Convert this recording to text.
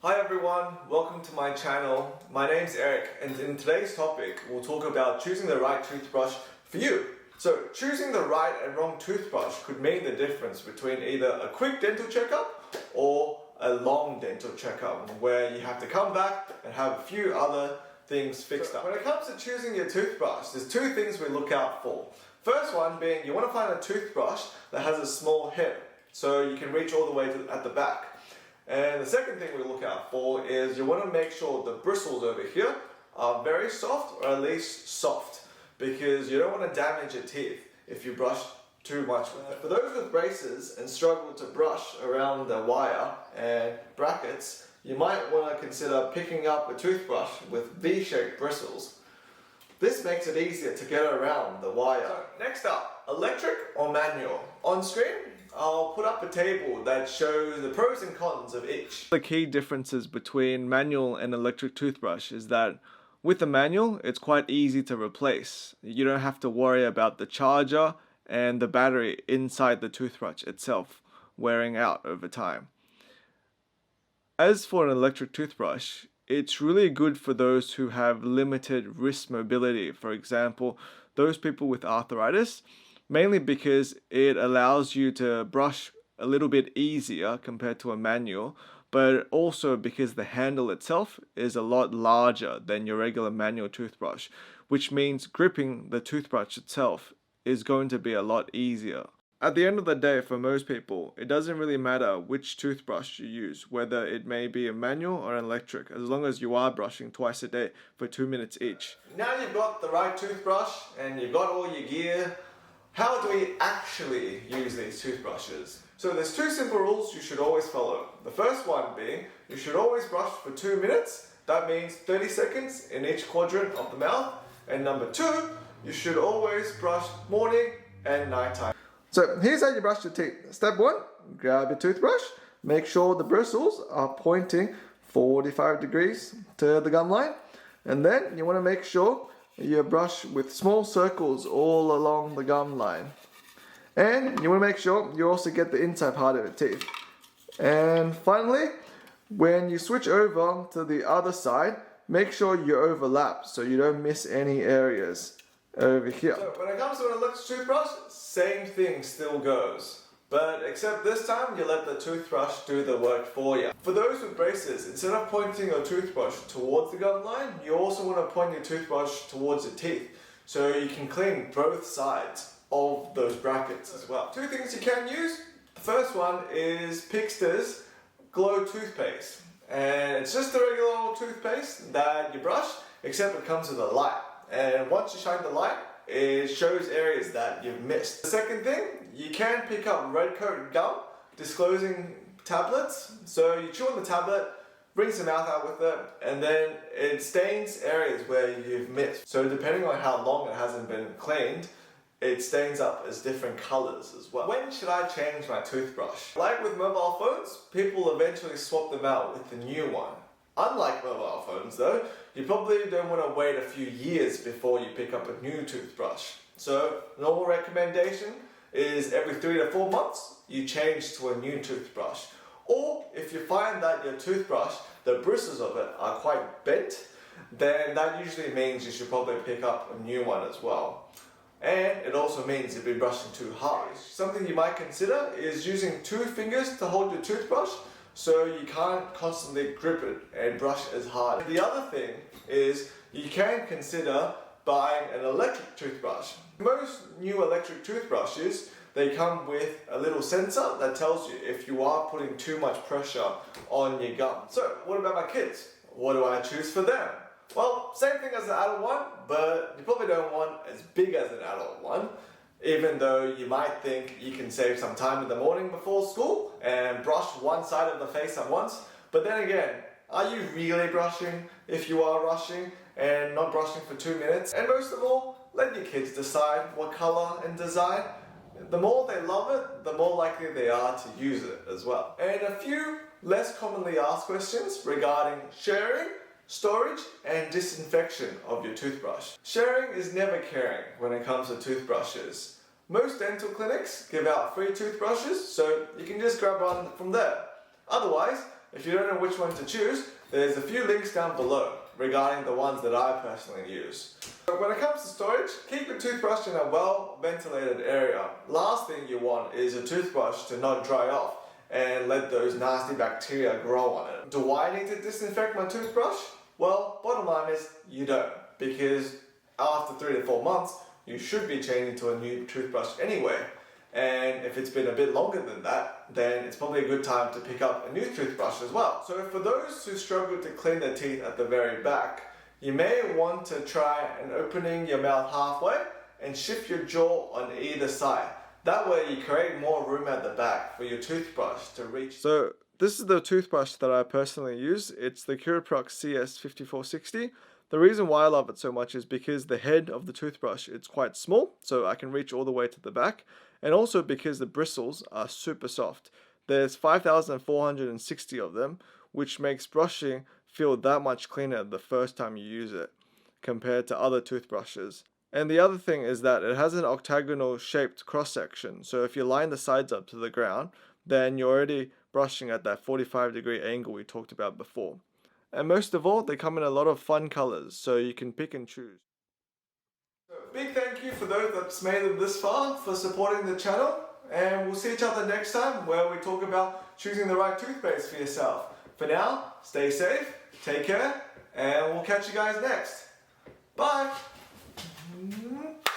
Hi everyone, welcome to my channel. My name's Eric and in today's topic we'll talk about choosing the right toothbrush for you. So choosing the right and wrong toothbrush could mean the difference between either a quick dental checkup or a long dental checkup where you have to come back and have a few other things fixed up. When it comes to choosing your toothbrush, there's two things we look out for. First one being you want to find a toothbrush that has a small head so you can reach all the way at the back. And the second thing we look out for is you want to make sure the bristles over here are very soft or at least soft because you don't want to damage your teeth if you brush too much with it. For those with braces and struggle to brush around the wire and brackets, you might want to consider picking up a toothbrush with V-shaped bristles. This makes it easier to get around the wire. So, next up, electric or manual? On screen, I'll put up a table that shows the pros and cons of each. The key differences between manual and electric toothbrush is that with the manual, it's quite easy to replace. You don't have to worry about the charger and the battery inside the toothbrush itself wearing out over time. As for an electric toothbrush, it's really good for those who have limited wrist mobility. For example, those people with arthritis, mainly because it allows you to brush a little bit easier compared to a manual, but also because the handle itself is a lot larger than your regular manual toothbrush, which means gripping the toothbrush itself is going to be a lot easier. At the end of the day, for most people, it doesn't really matter which toothbrush you use, whether it may be a manual or an electric, as long as you are brushing twice a day for 2 minutes each. Now you've got the right toothbrush and you've got all your gear. How do we actually use these toothbrushes? So there's two simple rules you should always follow. The first one being, you should always brush for 2 minutes. That means 30 seconds in each quadrant of the mouth. And number two, you should always brush morning and nighttime. So here's how you brush your teeth. Step one, grab your toothbrush. Make sure the bristles are pointing 45 degrees to the gum line. And then you want to make sure you brush with small circles all along the gum line. And you want to make sure you also get the inside part of your teeth. And finally, when you switch over to the other side, make sure you overlap so you don't miss any areas over here. So when it comes to an electric toothbrush, same thing still goes. But except this time, you let the toothbrush do the work for you. For those with braces, instead of pointing your toothbrush towards the gum line, you also want to point your toothbrush towards your teeth so you can clean both sides of those brackets as well. Two things you can use. The first one is Pixter's Glow toothpaste. And it's just a regular old toothpaste that you brush, except it comes with a light. And once you shine the light, it shows areas that you've missed. The second thing, you can pick up red coat gum, disclosing tablets. So you chew on the tablet, rinse your mouth out with it, and then it stains areas where you've missed. So depending on how long it hasn't been cleaned, it stains up as different colors as well. When should I change my toothbrush? Like with mobile phones, people eventually swap them out with the new one. Unlike mobile phones though, you probably don't want to wait a few years before you pick up a new toothbrush. So, normal recommendation is every 3 to 4 months, you change to a new toothbrush. Or, if you find that your toothbrush, the bristles of it are quite bent, then that usually means you should probably pick up a new one as well. And it also means you've been brushing too hard. Something you might consider is using 2 fingers to hold your toothbrush, so you can't constantly grip it and brush as hard. The other thing is you can consider buying an electric toothbrush. Most new electric toothbrushes, they come with a little sensor that tells you if you are putting too much pressure on your gum. So what about my kids? What do I choose for them? Well, same thing as an adult one, but you probably don't want as big as an adult one. Even though you might think you can save some time in the morning before school and brush one side of the face at once. But then again, are you really brushing if you are rushing and not brushing for 2 minutes? And most of all, let your kids decide what color and design. The more they love it, the more likely they are to use it as well. And a few less commonly asked questions regarding sharing, storage and disinfection of your toothbrush. Sharing is never caring when it comes to toothbrushes. Most dental clinics give out free toothbrushes, so you can just grab one from there. Otherwise, if you don't know which one to choose, there's a few links down below regarding the ones that I personally use. But when it comes to storage, keep your toothbrush in a well ventilated area. Last thing you want is your toothbrush to not dry off and let those nasty bacteria grow on it. Do I need to disinfect my toothbrush? Well, bottom line is you don't, because after 3 to 4 months, you should be changing to a new toothbrush anyway. And if it's been a bit longer than that, then it's probably a good time to pick up a new toothbrush as well. So for those who struggle to clean their teeth at the very back, you may want to try opening your mouth halfway and shift your jaw on either side. That way you create more room at the back for your toothbrush to reach. So this is the toothbrush that I personally use. It's the Curaprox CS 5460. The reason why I love it so much is because the head of the toothbrush, it's quite small, so I can reach all the way to the back, and also because the bristles are super soft. There's 5,460 of them, which makes brushing feel that much cleaner the first time you use it compared to other toothbrushes. And the other thing is that it has an octagonal shaped cross section, so if you line the sides up to the ground, then you're already brushing at that 45-degree angle we talked about before. And most of all, they come in a lot of fun colors, so you can pick and choose. So big thank you for those that's made it this far for supporting the channel, and we'll see each other next time where we talk about choosing the right toothpaste for yourself. For now, stay safe, take care, and we'll catch you guys next. Bye!